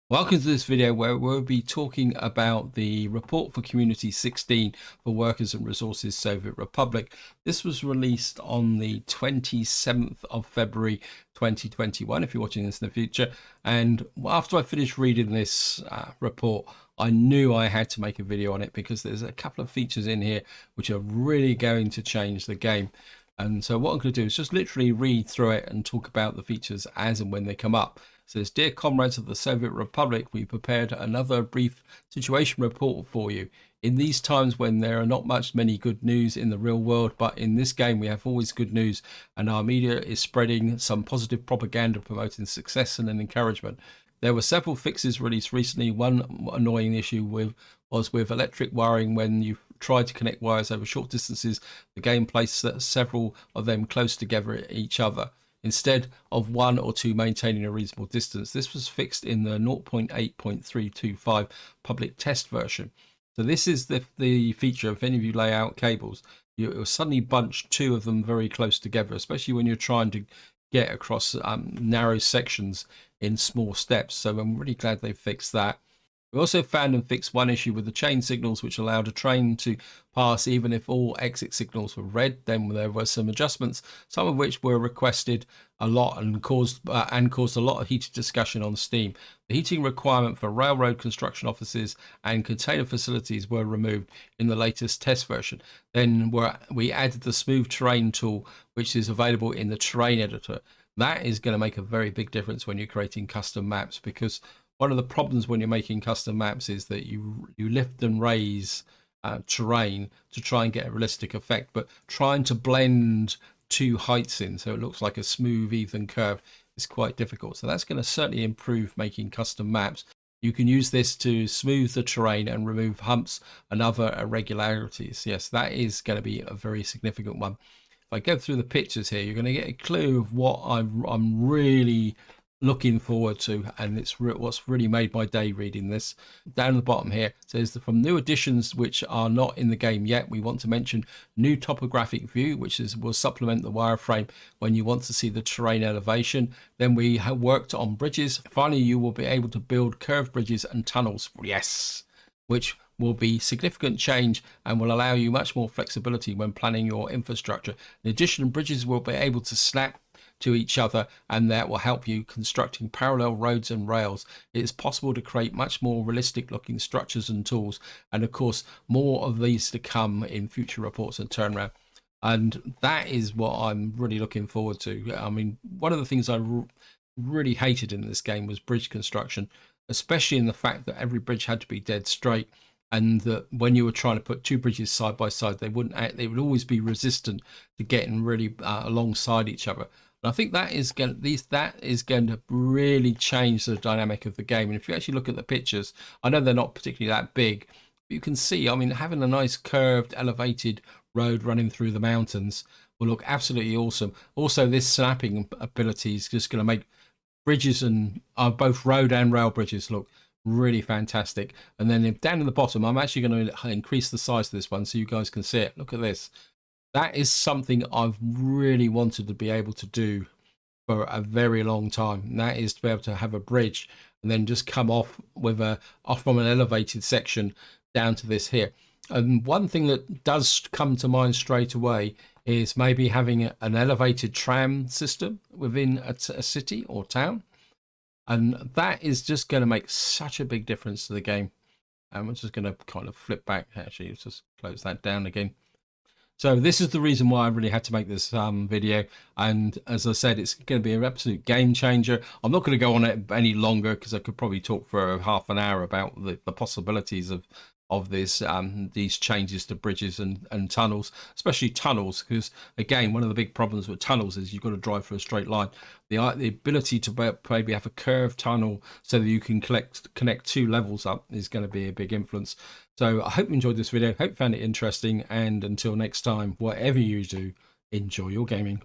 Welcome to this video where we'll be talking about the report for Community 16 for Workers and Resources Soviet Republic. This was released on the 27th of February 2021 if you're watching this in the future. And after I finished reading this report, I knew I had to make a video on it because there's a couple of features in here which are really going to change the game. And so what I'm going to do is just literally read through it and talk about the features as and when they come up. It says, "Dear comrades of the Soviet Republic, we prepared another brief situation report for you. In these times when there are not many good news in the real world, but in this game we have always good news, and our media is spreading some positive propaganda promoting success and encouragement. There were several fixes released recently. One annoying issue was with electric wiring. When you tried to connect wires over short distances, the game placed several of them close together each other, instead of one or two maintaining a reasonable distance. This was fixed in the 0.8.325 public test version. So this is the feature. If any of you lay out cables, it will suddenly bunch two of them very close together, especially when you're trying to get across narrow sections in small steps. So I'm really glad they fixed that. We also found and fixed one issue with the chain signals, which allowed a train to pass even if all exit signals were red. Then there were some adjustments, some of which were requested a lot and caused a lot of heated discussion on Steam. The heating requirement for railroad construction offices and container facilities were removed in the latest test version. Then we added the smooth terrain tool, which is available in the terrain editor. That is going to make a very big difference when you're creating custom maps, because one of the problems when you're making custom maps is that you lift and raise terrain to try and get a realistic effect, but trying to blend two heights in so it looks like a smooth even curve is quite difficult. So that's going to certainly improve making custom maps. You can use this to smooth the terrain and remove humps and other irregularities. Yes, that is going to be a very significant one. If I go through the pictures here, you're going to get a clue of what I'm really looking forward to, and it's what's really made my day reading this. Down the bottom here it says that from new additions which are not in the game yet, we want to mention new topographic view, which will supplement the wireframe when you want to see the terrain elevation. Then we have worked on bridges. Finally, you will be able to build curved bridges and tunnels. Yes, which will be significant change and will allow you much more flexibility when planning your infrastructure. In addition, bridges will be able to snap to each other, and that will help you constructing parallel roads and rails. It is possible to create much more realistic looking structures and tools, and of course more of these to come in future reports and turnaround. And that is what I'm really looking forward to. I mean, one of the things I really hated in this game was bridge construction, especially in the fact that every bridge had to be dead straight, and that when you were trying to put two bridges side by side, they would always be resistant to getting really alongside each other. And I think that is going to really change the dynamic of the game. And if you actually look at the pictures, I know they're not particularly that big, but you can see, I mean, having a nice curved, elevated road running through the mountains will look absolutely awesome. Also, this snapping ability is just going to make bridges and both road and rail bridges look really fantastic. And then down in the bottom, I'm actually going to increase the size of this one so you guys can see it. Look at this. That is something I've really wanted to be able to do for a very long time. And that is to be able to have a bridge and then just come off from an elevated section down to this here. And one thing that does come to mind straight away is maybe having an elevated tram system within a city or town. And that is just going to make such a big difference to the game. And we're just going to kind of flip back. Actually, let's just close that down again. So this is the reason why I really had to make this video. And as I said, it's going to be an absolute game changer. I'm not going to go on it any longer because I could probably talk for half an hour about the possibilities of this these changes to bridges and tunnels, especially tunnels, because again, one of the big problems with tunnels is you've got to drive for a straight line. The ability to maybe have a curved tunnel so that you can connect two levels up is going to be a big influence. So I hope you enjoyed this video, hope you found it interesting, and until next time, whatever you do, enjoy your gaming.